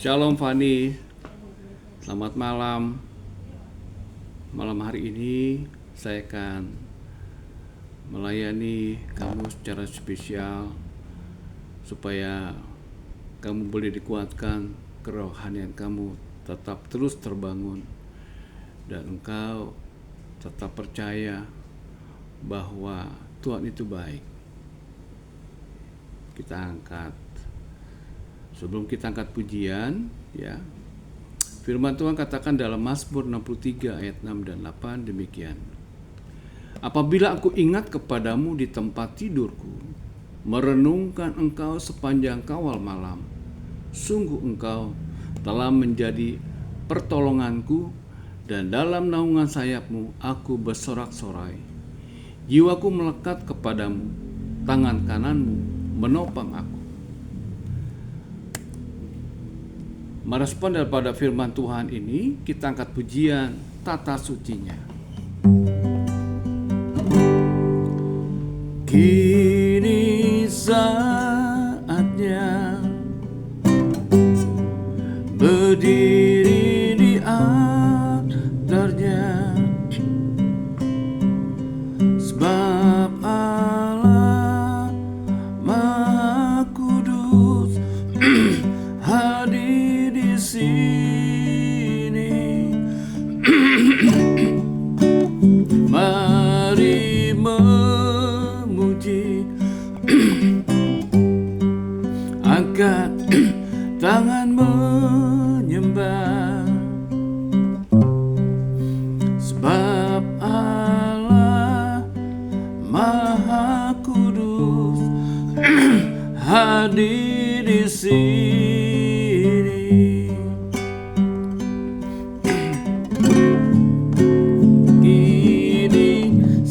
Shalom Fani, selamat malam. Malam hari ini saya akan melayani kamu secara spesial supaya kamu boleh dikuatkan, kerohanian kamu tetap terus terbangun dan engkau tetap percaya bahwa Tuhan itu baik. Kita angkat. Sebelum kita angkat pujian, ya, firman Tuhan katakan dalam Mazmur 63 ayat 6 dan 8 demikian. Apabila aku ingat kepadamu di tempat tidurku, merenungkan engkau sepanjang kawal malam, sungguh engkau telah menjadi pertolonganku, dan dalam naungan sayapmu aku bersorak-sorai. Jiwaku melekat kepadamu, tangan kananmu menopang aku. Merespon daripada firman Tuhan ini, kita angkat pujian tata sucinya. Kini saatnya berdiri di altarnya, sebab Allah Maha Kudus hadir di sini. Mari memuji, angkat tangan menyembah, sebab Allah Maha Kudus hadir di sini.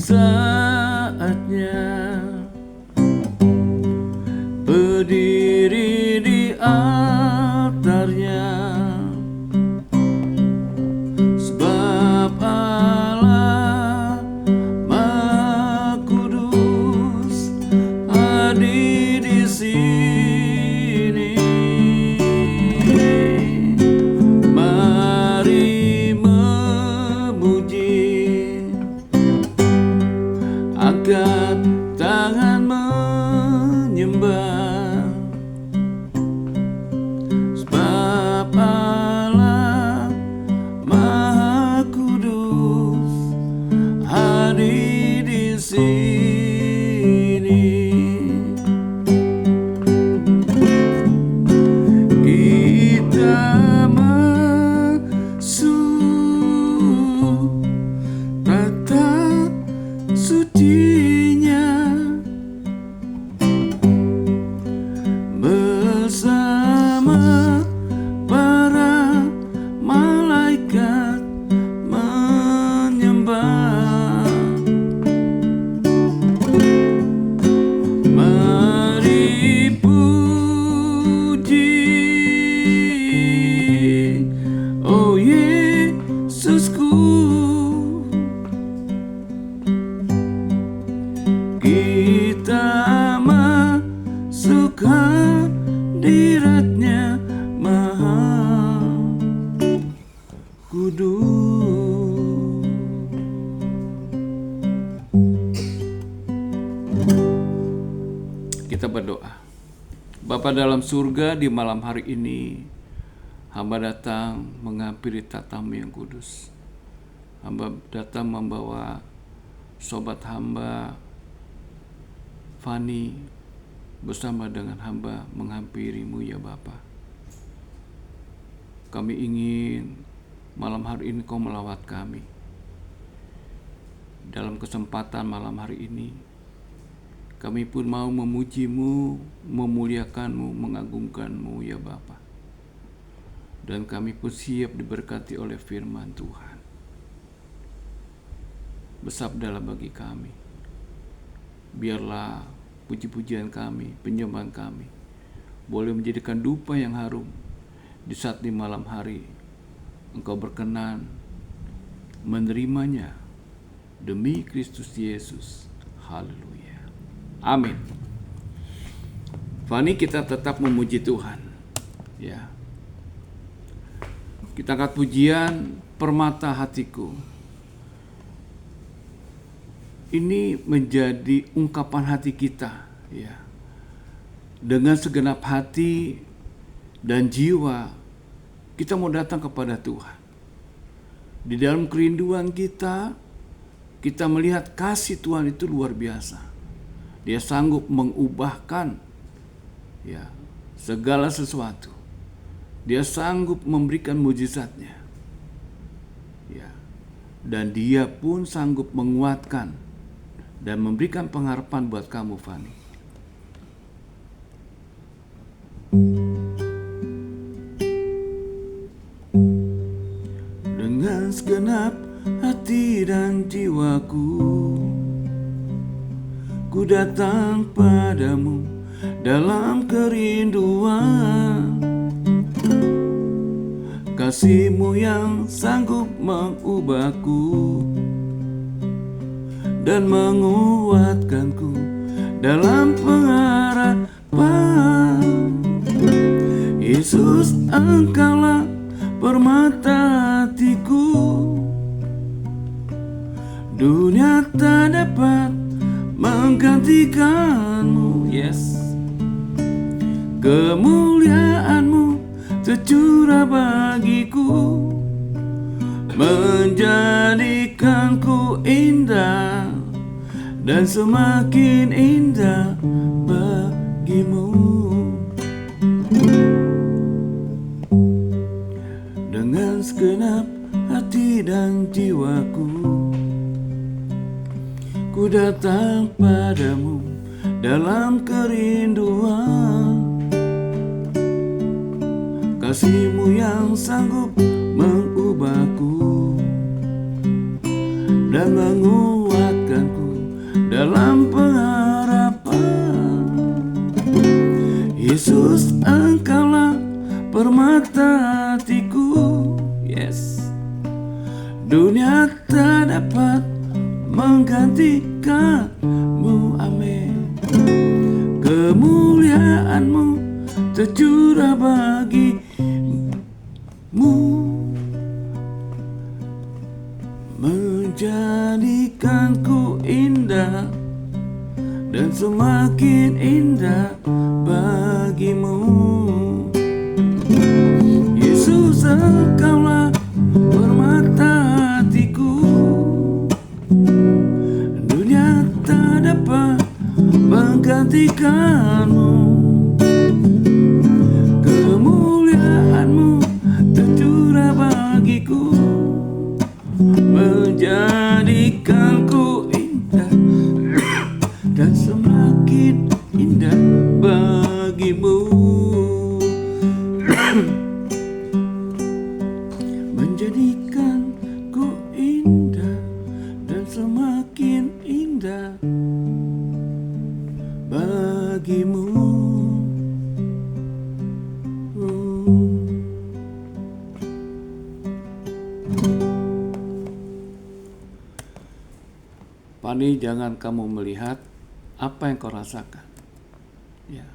Saatnya berdiri di altarnya, sebab Allah Maha Kudus hadir di sini. Mari memuji, angkat tangan menyembah, sebab Allah Maha Kudus hadir di sini. Kita masuk tata sucinya bersama para malaikat menyembah. Mari puji, oh Yesusku. Kita masuk hadiratnya Maha Kudus. Kita berdoa. Bapa dalam surga, di malam hari ini hamba datang menghampiri tatamu yang kudus. Hamba datang membawa sobat hamba Fani bersama dengan hamba menghampirimu ya Bapa. Kami ingin malam hari ini Kau melawat kami. Dalam kesempatan malam hari ini, kami pun mau memuji-Mu, memuliakan-Mu, mengagungkan-Mu ya Bapa. Dan kami pun siap diberkati oleh firman Tuhan. Bersabdalah bagi kami. Biarlah puji-pujian kami, penyembahan kami boleh menjadikan dupa yang harum di saat di malam hari Engkau berkenan menerimanya demi Kristus Yesus. Haleluya. Amin. Fani, kita tetap memuji Tuhan. Ya. Kita angkat pujian permata hatiku. Ini menjadi ungkapan hati kita, ya. Dengan segenap hati dan jiwa kita mau datang kepada Tuhan. Di dalam kerinduan kita melihat kasih Tuhan itu luar biasa. Dia sanggup mengubahkan, ya, segala sesuatu. Dia sanggup memberikan mujizatnya, ya. Dan dia pun sanggup menguatkan dan memberikan pengharapan buat kamu, Fani. Dengan segenap hati dan jiwaku, ku datang padamu dalam kerinduan. Kasih-Mu yang sanggup mengubahku dan menguatkanku dalam pengharapan. Yesus, Engkaulah permata hatiku. Dunia tak dapat menggantikan-Mu, yes. Kemuliaan-Mu tercurah bagiku, menjadikanku indah dan semakin indah bagimu. Dengan segenap hati dan jiwaku, ku datang padamu dalam kerinduan. Kasih-Mu yang sanggup mengubahku dan menguatkanku dalam pengharapan. Yesus, Engkaulah permata hatiku, yes. Dunia tak dapat menggantikan-Mu, amin. Kemuliaan-Mu tercurah bagimu, menjadikanku indah dan semakin indah bagimu. Yesus, Engkaulah permata hatiku. Dunia tak dapat menggantikan-Mu. Kemuliaan-Mu tercurah bagiku, menjadikanku indah dan semakin indah bagimu. Menjadikanku indah dan semakin indah bagimu. Fani, jangan kamu melihat apa yang kau rasakan, ya.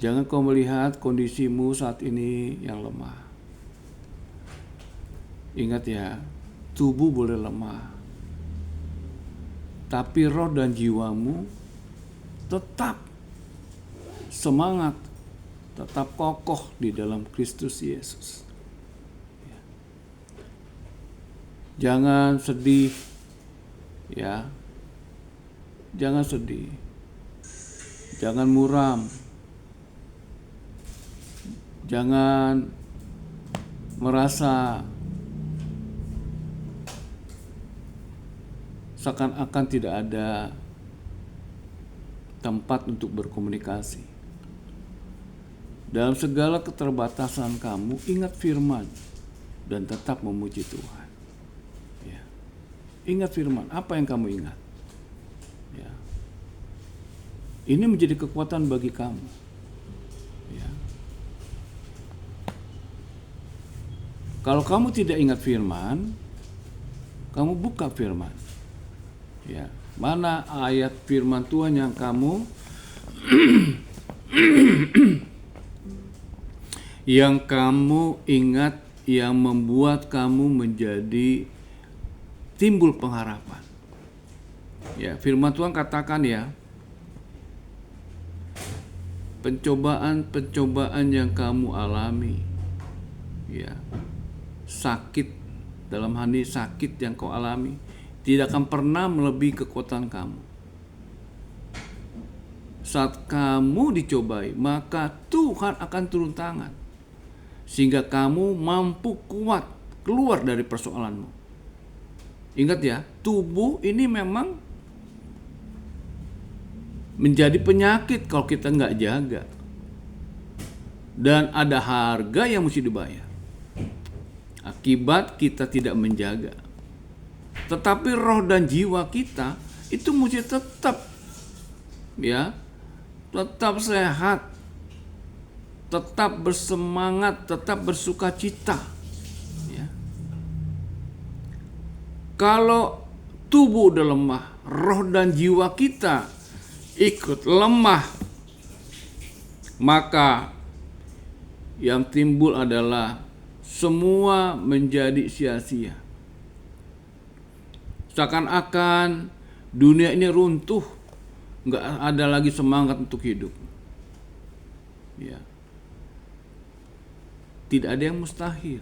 Jangan kau melihat kondisimu saat ini yang lemah. Ingat ya, tubuh boleh lemah, tapi roh dan jiwamu tetap semangat, tetap kokoh di dalam Kristus Yesus. Ya. Jangan sedih, ya. Jangan sedih, jangan muram, jangan merasa seakan-akan tidak ada tempat untuk berkomunikasi. Dalam segala keterbatasan kamu, ingat firman dan tetap memuji Tuhan. Ya. Ingat firman, apa yang kamu ingat? Ya. Ini menjadi kekuatan bagi kamu. Ya. Kalau kamu tidak ingat firman, kamu buka firman. Ya, mana ayat firman Tuhan yang kamu yang kamu ingat, yang membuat kamu menjadi timbul pengharapan. Ya, firman Tuhan katakan ya, pencobaan-pencobaan yang kamu alami, ya, sakit, dalam hal ini sakit yang kau alami, tidak akan pernah melebihi kekuatan kamu. Saat kamu dicobai, maka Tuhan akan turun tangan, sehingga kamu mampu kuat keluar dari persoalanmu. Ingat ya, tubuh ini memang menjadi penyakit kalau kita nggak jaga. Dan ada harga yang mesti dibayar akibat kita tidak menjaga. Tetapi roh dan jiwa kita itu mesti tetap, ya, tetap sehat, tetap bersemangat, tetap bersukacita. Ya. Kalau tubuh udah lemah, roh dan jiwa kita ikut lemah, maka yang timbul adalah semua menjadi sia-sia. Seakan-akan dunia ini runtuh, nggak ada lagi semangat untuk hidup. Ya. Tidak ada yang mustahil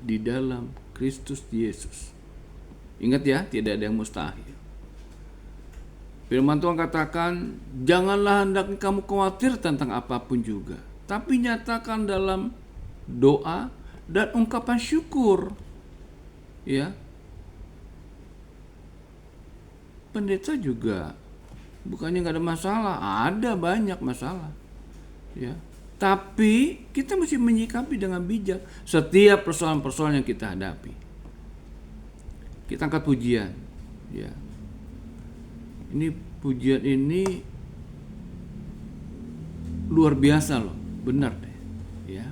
di dalam Kristus Yesus. Ingat ya, tidak ada yang mustahil. Firman Tuhan katakan, janganlah hendaknya kamu khawatir tentang apapun juga, tapi nyatakan dalam doa dan ungkapan syukur. Ya. Pendeta juga bukannya nggak ada masalah, ada banyak masalah. Ya. Tapi kita mesti menyikapi dengan bijak setiap persoalan-persoalan yang kita hadapi. Kita angkat pujian. Ya. Ini pujian ini luar biasa loh, benar deh. Ya.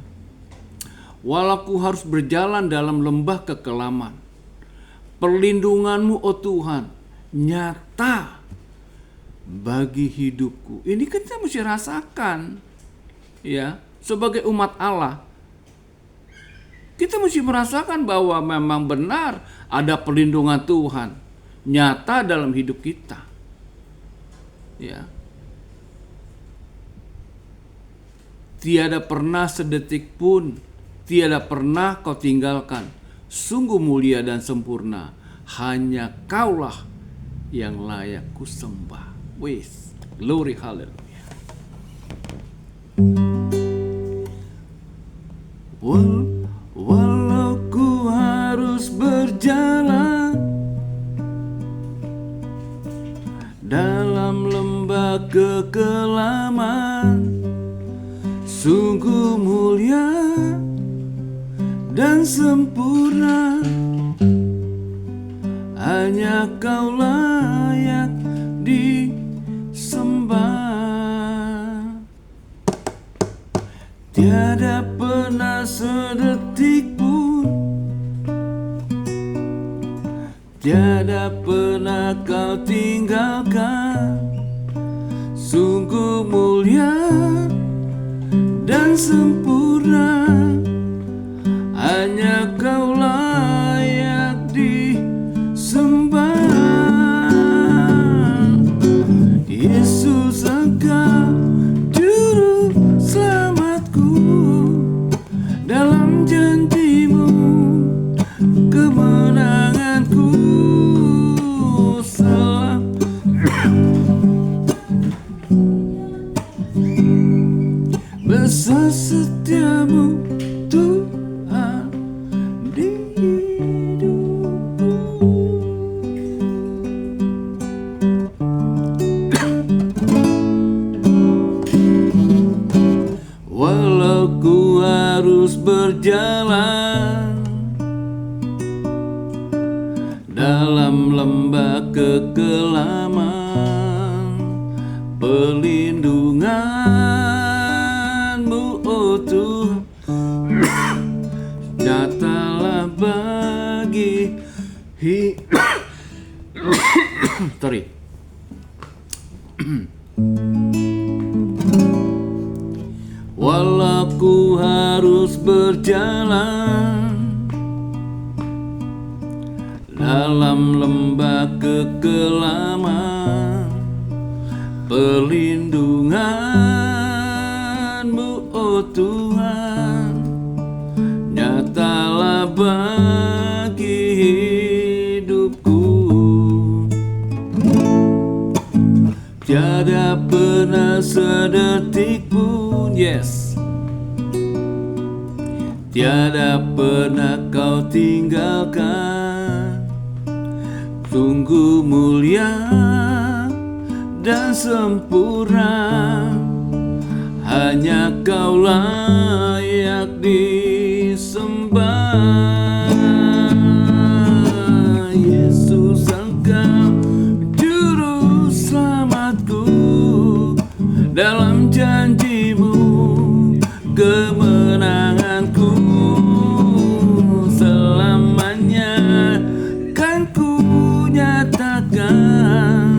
Walau ku harus berjalan dalam lembah kekelaman, perlindunganmu, oh Tuhan, nyata bagi hidupku. Ini kita mesti rasakan, ya, sebagai umat Allah. Kita mesti merasakan bahwa memang benar ada perlindungan Tuhan nyata dalam hidup kita. Ya. Tiada pernah sedetik pun, tiada pernah kau tinggalkan. Sungguh mulia dan sempurna, hanya kaulah yang layak ku sembah. Wis, glory, haleluya. Walau ku harus berjalan dalam lembah kekelaman, sungguh mulia dan sempurna, hanya kau layak disembah. Tiada pernah sedetik pun, tiada pernah kau tinggalkan. Sungguh mulia dan sempurna, hanya kau layak disembah. Yesus, engkau juru selamatku, dalam janjimu kemenanganku. Besar setiamu Tuhan di hidupku. Walau ku harus berjalan dalam lembah kekelaman, perlindunganmu, oh Tuhan, nyatalah bagi sorry. Walau ku harus berjalan dalam lembah kekelaman, perlindungan-Mu, oh Tuhan, nyatalah bagi hidupku. Tiada pernah sedetik pun, yes, tiada pernah Kau tinggalkan. Sungguh mulia dan sempurna, hanya Kau layak disembah. Yesus, Engkau juru selamatku, dalam janji-Mu kemenanganku. Selamanya kan ku nyatakan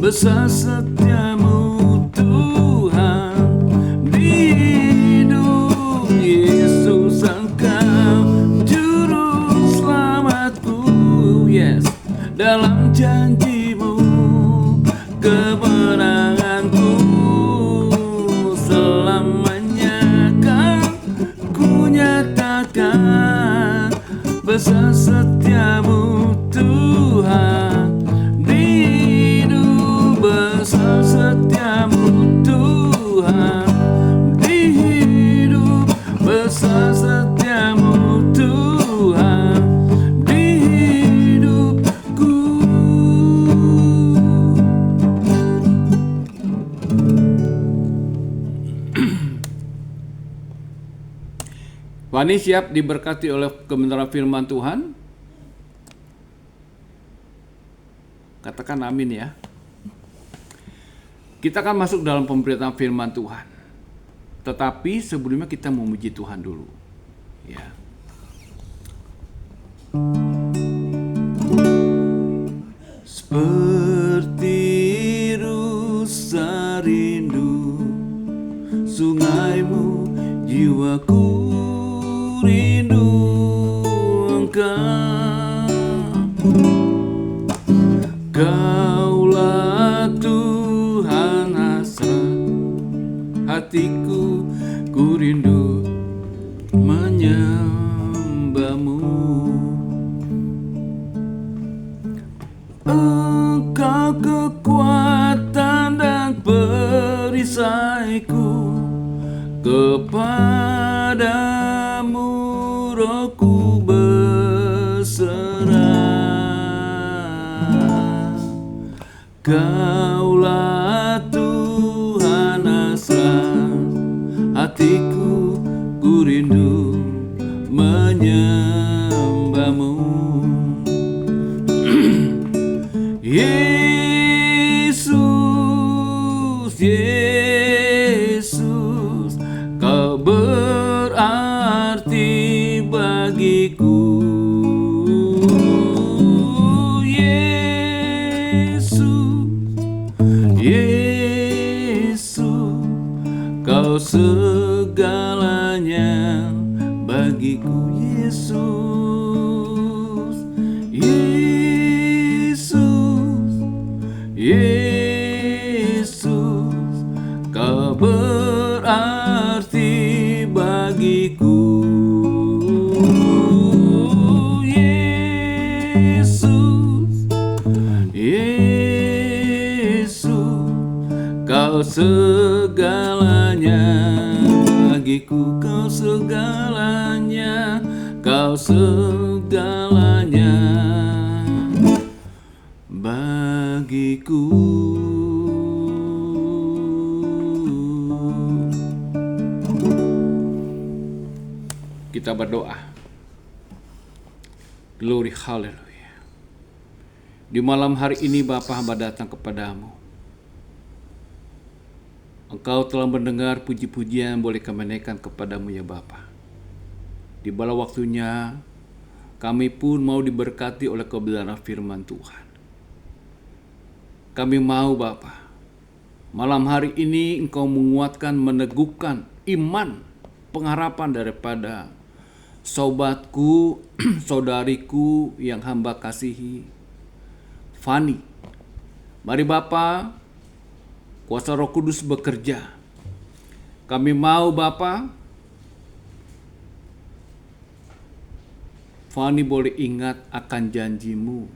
besar setia-Mu Tuhan di hidup. Yesus, Engkau juru selamatku, yes, dalam janji-Mu kemenanganku. Selamanya kan ku nyatakan besar setia-Mu Tuhan di hidup. Besar setia-Mu Tuhan di hidup. Besar setia-Mu Tuhan di hidupku. Wani siap diberkati oleh kebenaran firman Tuhan? Katakan amin ya. Kita akan masuk dalam pemberitaan firman Tuhan. Tetapi sebelumnya kita memuji Tuhan dulu. Ya. Seperti rusa rindu sungai-Mu, jiwaku rindu Engkau. Kaulah Tuhan hasrat hatiku, ku rindu menyembah-Mu. Engkau kekuatan dan perisaiku, kepadamu rohku berserah. Kaulah Tuhan hasrat hatiku, ku rindu menyembah-Mu. Yesus, Yesus, Kau berarti bagiku. Yesus, Kau segalanya bagiku. Yesus, Yesus, Yesus, Kau berarti bagiku. Yesus, Yesus, Kau segalanya bagiku. Kau segalanya, Kau segalanya bagiku. Kita berdoa. Glory, haleluya. Di malam hari ini Bapa, hamba datang kepadamu. Engkau telah mendengar puji-pujian boleh kami naikkan kepadamu ya Bapa. Di bala waktunya kami pun mau diberkati oleh kebenaran firman Tuhan. Kami mau Bapa, malam hari ini Engkau menguatkan, meneguhkan iman pengharapan daripada sobatku, saudariku yang hamba kasihi, Fani. Mari Bapa, kuasa Roh Kudus bekerja. Kami mau Bapa, Fani boleh ingat akan janjimu.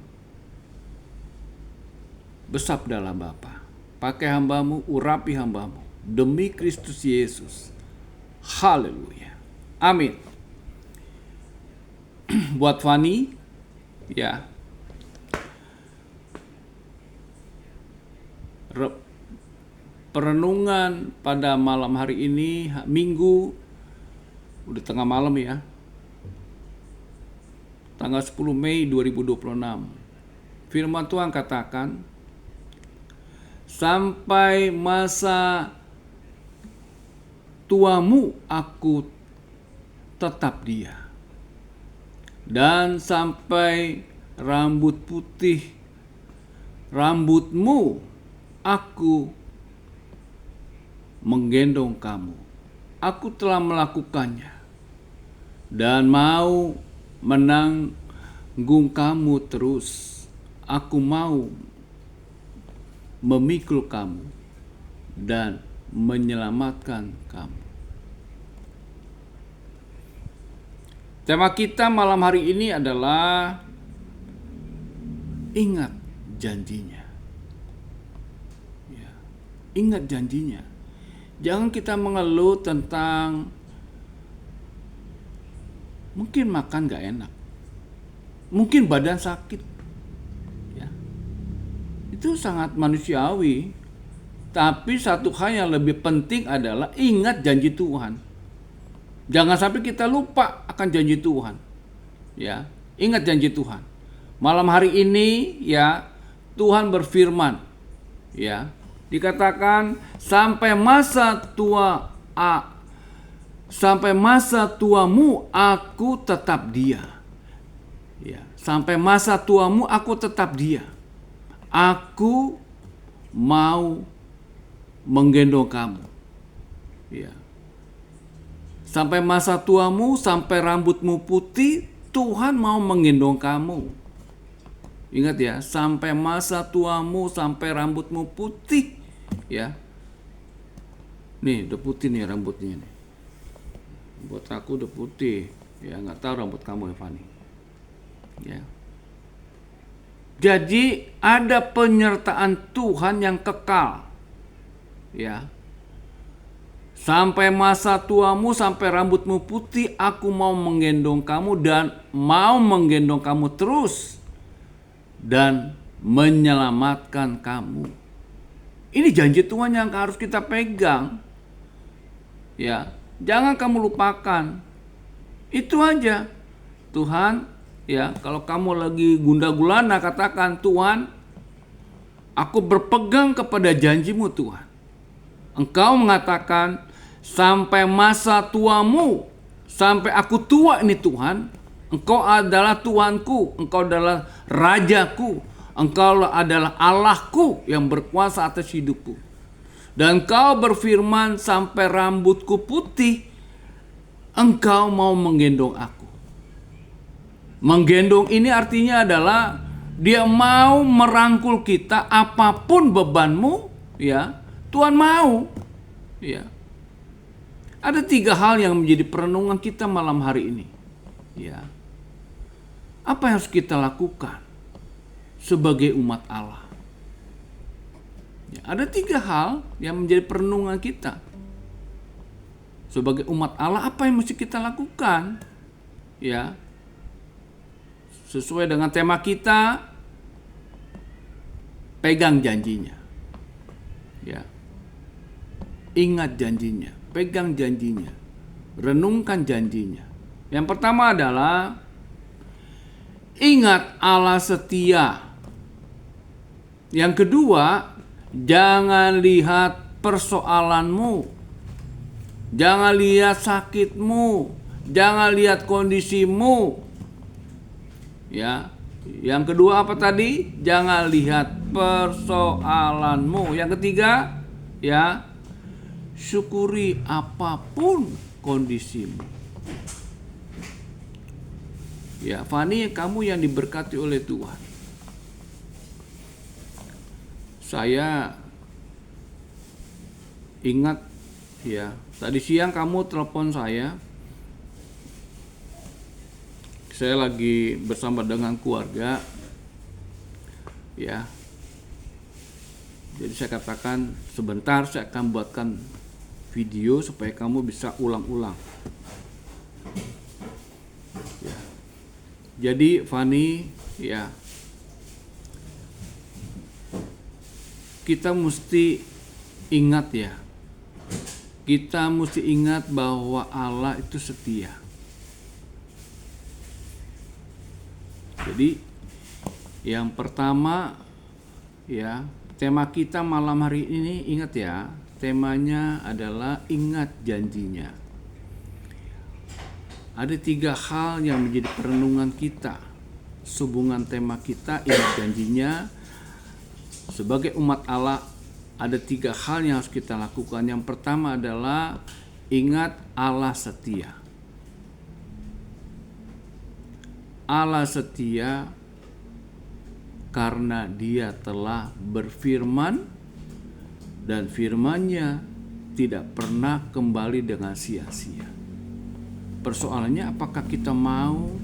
Bersabdalah Bapa, pakai hambamu, urapi hambamu, demi Kristus Yesus. Haleluya. Amin. Buat Fani, ya, perenungan pada malam hari ini, Minggu, udah tengah malam ya, tanggal 10 Mei 2026. Firman Tuhan katakan, sampai masa tuamu aku tetap dia, dan sampai rambut putih rambutmu aku menggendong kamu. Aku telah melakukannya dan mau menanggung kamu terus. Aku mau memikul kamu dan menyelamatkan kamu. Tema kita malam hari ini adalah ingat janjinya. Ya, ingat janjinya. Jangan kita mengeluh tentang mungkin makan gak enak, mungkin badan sakit. Ya, itu sangat manusiawi. Tapi satu hal yang lebih penting adalah ingat janji Tuhan. Jangan sampai kita lupa akan janji Tuhan. Ya, ingat janji Tuhan. Malam hari ini ya, Tuhan berfirman, ya, dikatakan sampai masa tuamu aku tetap dia. Ya, sampai masa tuamu aku tetap dia. Aku mau menggendong kamu. Ya. Sampai masa tuamu, sampai rambutmu putih, Tuhan mau menggendong kamu. Ingat ya, sampai masa tuamu, sampai rambutmu putih. Ya. Nih, udah putih nih rambutnya nih. Buat aku udah putih. Ya, nggak tahu rambut kamu, Fani. Ya. Jadi ada penyertaan Tuhan yang kekal. Ya. Sampai masa tuamu, sampai rambutmu putih, aku mau menggendong kamu dan mau menggendong kamu terus dan menyelamatkan kamu. Ini janji Tuhan yang harus kita pegang. Ya, jangan kamu lupakan. Itu aja. Tuhan, ya, kalau kamu lagi gundah gulana, katakan, Tuhan, aku berpegang kepada janjimu Tuhan. Engkau mengatakan, sampai masa tuamu, sampai aku tua ini Tuhan, Engkau adalah Tuhanku, Engkau adalah Rajaku, Engkau adalah Allahku yang berkuasa atas hidupku. Dan Engkau berfirman, sampai rambutku putih, Engkau mau menggendong aku. Menggendong ini artinya adalah Dia mau merangkul kita, apapun bebanmu, ya, Tuhan mau. Ya. Ada 3 hal yang menjadi perenungan kita malam hari ini. Ya. Apa yang harus kita lakukan sebagai umat Allah? Ya, ada 3 hal yang menjadi perenungan kita. Sebagai umat Allah, apa yang mesti kita lakukan? Ya. Sesuai dengan tema kita, pegang janjinya. Ya. Ingat janjinya, pegang janjinya, renungkan janjinya. Yang pertama adalah ingat Allah setia. Yang kedua, jangan lihat persoalanmu, jangan lihat sakitmu, jangan lihat kondisimu. Ya. Yang kedua apa tadi? Jangan lihat persoalanmu. Yang ketiga, ya, syukuri apapun kondisimu. Ya, Fani, kamu yang diberkati oleh Tuhan. Saya ingat ya, tadi siang kamu telepon saya. Saya lagi bersama dengan keluarga. Ya. Jadi saya katakan sebentar saya akan buatkan video supaya kamu bisa ulang-ulang. Ya. Jadi Fani, ya, kita mesti ingat ya. Kita mesti ingat bahwa Allah itu setia. Jadi yang pertama ya, tema kita malam hari ini, ingat ya, temanya adalah ingat janjinya. Ada 3 hal yang menjadi perenungan kita sehubungan tema kita ingat janjinya. Sebagai umat Allah ada 3 hal yang harus kita lakukan. Yang pertama adalah ingat Allah setia. Allah setia karena Dia telah berfirman dan firman-Nya tidak pernah kembali dengan sia-sia. Persoalannya apakah kita mau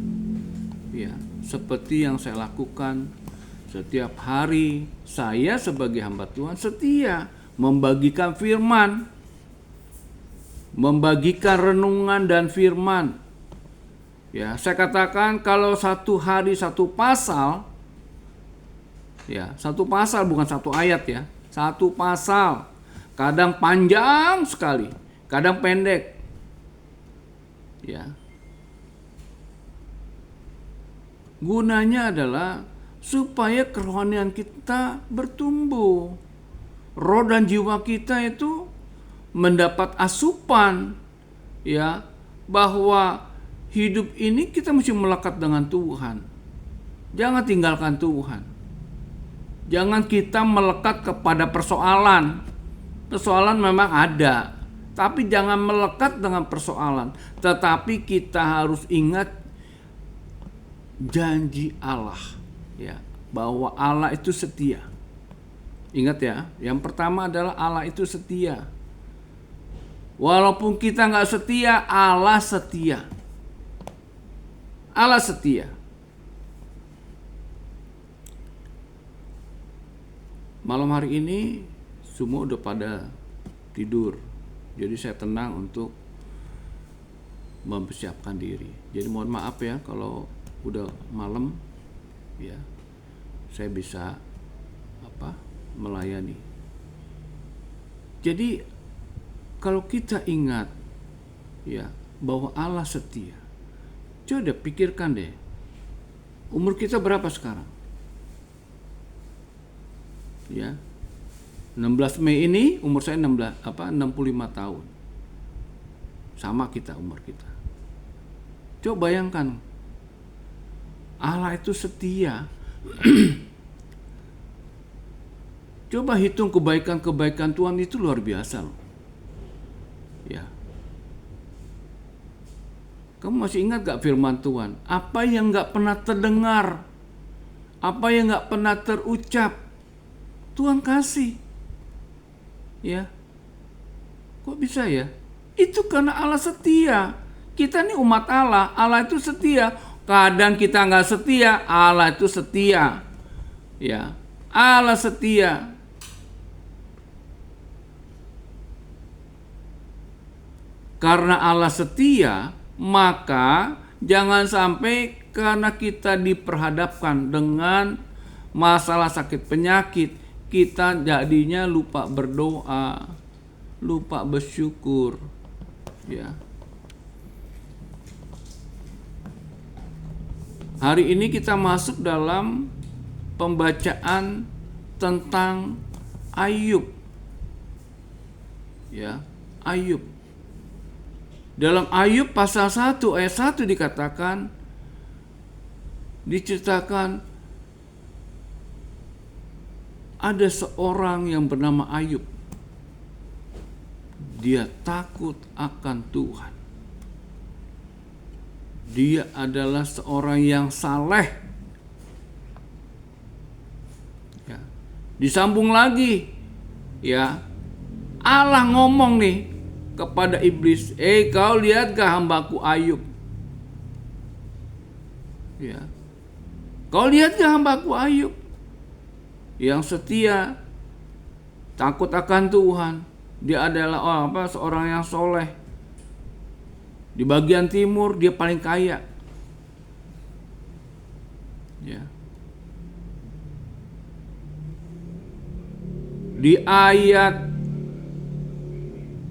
ya, seperti yang saya lakukan setiap hari. Saya sebagai hamba Tuhan setia membagikan firman, membagikan renungan dan firman. Ya, saya katakan kalau satu hari satu pasal, ya, satu pasal bukan satu ayat ya, satu pasal. Kadang panjang sekali, kadang pendek. Ya. Gunanya adalah supaya kerohanian kita bertumbuh. Roh dan jiwa kita itu mendapat asupan, ya, bahwa hidup ini kita mesti melekat dengan Tuhan. Jangan tinggalkan Tuhan. Jangan kita melekat kepada persoalan. Persoalan memang ada, tapi jangan melekat dengan persoalan. Tetapi kita harus ingat janji Allah, ya, bahwa Allah itu setia. Ingat ya, yang pertama adalah Allah itu setia. Walaupun kita nggak setia, Allah setia. Allah setia. Malam hari ini semua udah pada tidur. Jadi saya tenang untuk mempersiapkan diri. Jadi mohon maaf ya kalau udah malam ya. Saya bisa melayani. Jadi kalau kita ingat ya bahwa Allah setia. Coba pikirkan deh, umur kita berapa sekarang? Ya, 16 Mei ini umur saya 65 tahun. Sama kita umur kita. Coba bayangkan, Allah itu setia. Coba hitung kebaikan-kebaikan Tuhan itu luar biasa loh. Ya. Kamu masih ingat gak firman Tuhan? Apa yang gak pernah terdengar, apa yang gak pernah terucap, Tuhan kasih. Ya. Kok bisa ya? Itu karena Allah setia. Kita ini umat Allah, Allah itu setia. Kadang kita gak setia, Allah itu setia. Ya. Allah setia. Karena Allah setia, maka jangan sampai karena kita diperhadapkan dengan masalah sakit penyakit, kita jadinya lupa berdoa, lupa bersyukur. Ya. Hari ini kita masuk dalam pembacaan tentang Ayub. Ya, Ayub. Dalam Ayub pasal 1 ayat 1 diceritakan ada seorang yang bernama Ayub. Dia takut akan Tuhan. Dia adalah seorang yang saleh. Ya. Disambung lagi, ya, Allah ngomong nih kepada iblis, kau lihat gak hambaku Ayub? Ya. Kau lihat gak hambaku Ayub? Yang setia, takut akan Tuhan. Dia adalah seorang yang soleh. Di bagian timur dia paling kaya. Ya. Di ayat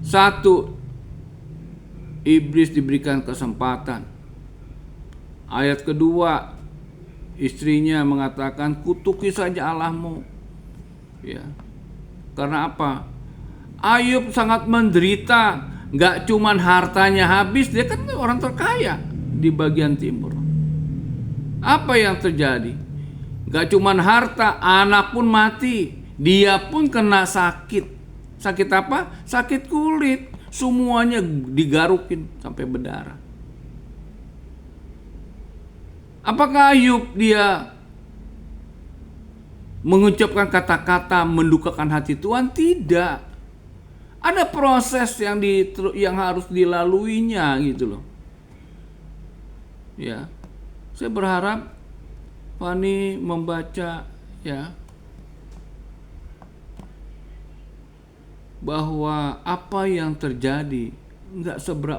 1 iblis diberikan kesempatan. Ayat kedua istrinya mengatakan, kutuki saja Allahmu. Ya. Karena apa? Ayub sangat menderita. Gak cuman hartanya habis, dia kan orang terkaya di bagian timur. Apa yang terjadi? Gak cuman harta, anak pun mati. Dia pun kena sakit. Sakit apa? Sakit kulit. Semuanya digarukin sampai berdarah. Apakah Ayub dia mengucapkan kata-kata mendukakan hati Tuhan? Tidak. Ada proses yang harus dilaluinya gitu loh. Ya. Saya berharap Fani membaca, ya, bahwa apa yang terjadi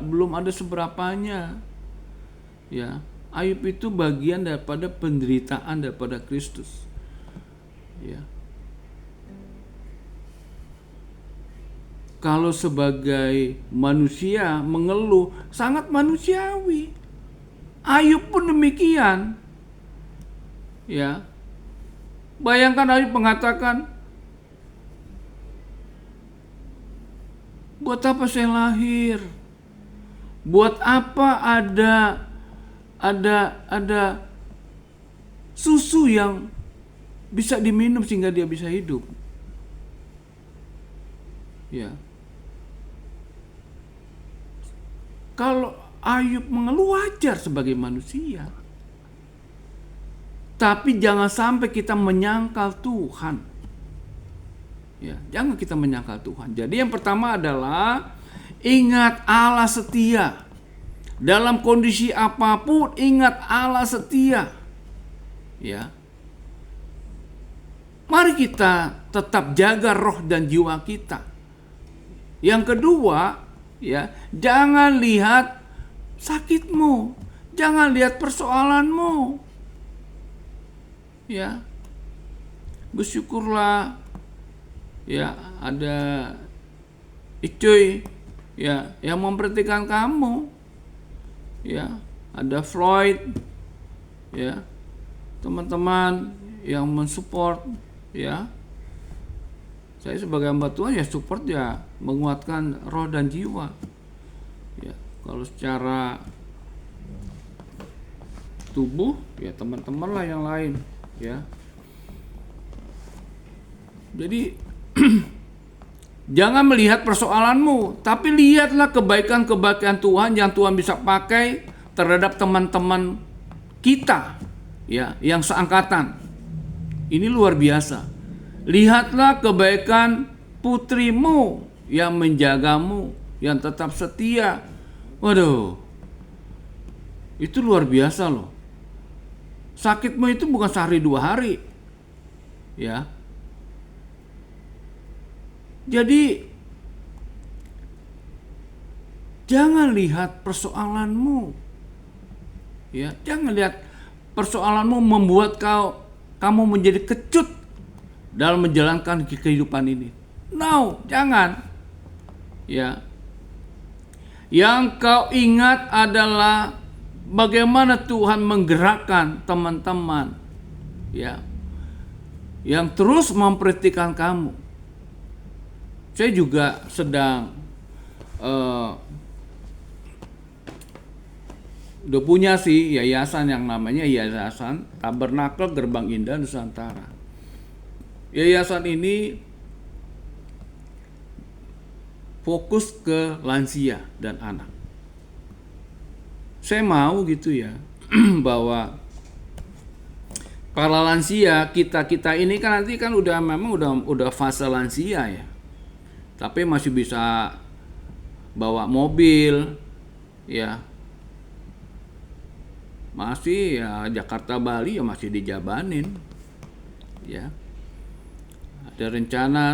belum ada seberapanya. Ya. Ayub itu bagian daripada penderitaan daripada Kristus. Ya. Kalau sebagai manusia mengeluh, sangat manusiawi. Ayub pun demikian. Ya. Bayangkan Ayub mengatakan, buat apa saya lahir? Buat apa ada susu yang bisa diminum sehingga dia bisa hidup? Ya. Kalau Ayub mengeluh, wajar sebagai manusia. Tapi jangan sampai kita menyangkal Tuhan. Ya, jangan kita menyangkal Tuhan. Jadi yang pertama adalah ingat Allah setia. Dalam kondisi apapun ingat Allah setia. Ya. Mari kita tetap jaga roh dan jiwa kita. Yang kedua, ya, jangan lihat sakitmu, jangan lihat persoalanmu. Ya. Bersyukurlah, ya, ada Icuy, ya, yang memperhatikan kamu. Ya, ada Floyd, ya. Teman-teman yang mensupport, ya. Saya sebagai hamba Tuhan ya support, ya, menguatkan roh dan jiwa. Ya, kalau secara tubuh ya teman-teman lah yang lain, ya. Jadi jangan melihat persoalanmu, tapi lihatlah kebaikan-kebaikan Tuhan yang Tuhan bisa pakai terhadap teman-teman kita, ya, yang seangkatan. Ini luar biasa. Lihatlah kebaikan putrimu yang menjagamu, yang tetap setia. Waduh, itu luar biasa loh. Sakitmu itu bukan sehari dua hari, ya. Jadi jangan lihat persoalanmu, ya. Jangan lihat persoalanmu membuat kamu menjadi kecut dalam menjalankan kehidupan ini. No, jangan. Ya. Yang kau ingat adalah bagaimana Tuhan menggerakkan teman-teman, ya, yang terus memperhatikan kamu. Saya juga sedang udah punya sih yayasan yang namanya Yayasan Tabernakel Gerbang Indah Nusantara. Yayasan ini fokus ke lansia dan anak. Saya mau gitu ya bahwa para lansia kita ini kan nanti kan memang udah fase lansia ya, tapi masih bisa bawa mobil ya, masih ya Jakarta Bali ya masih dijabanin ya. Ada rencana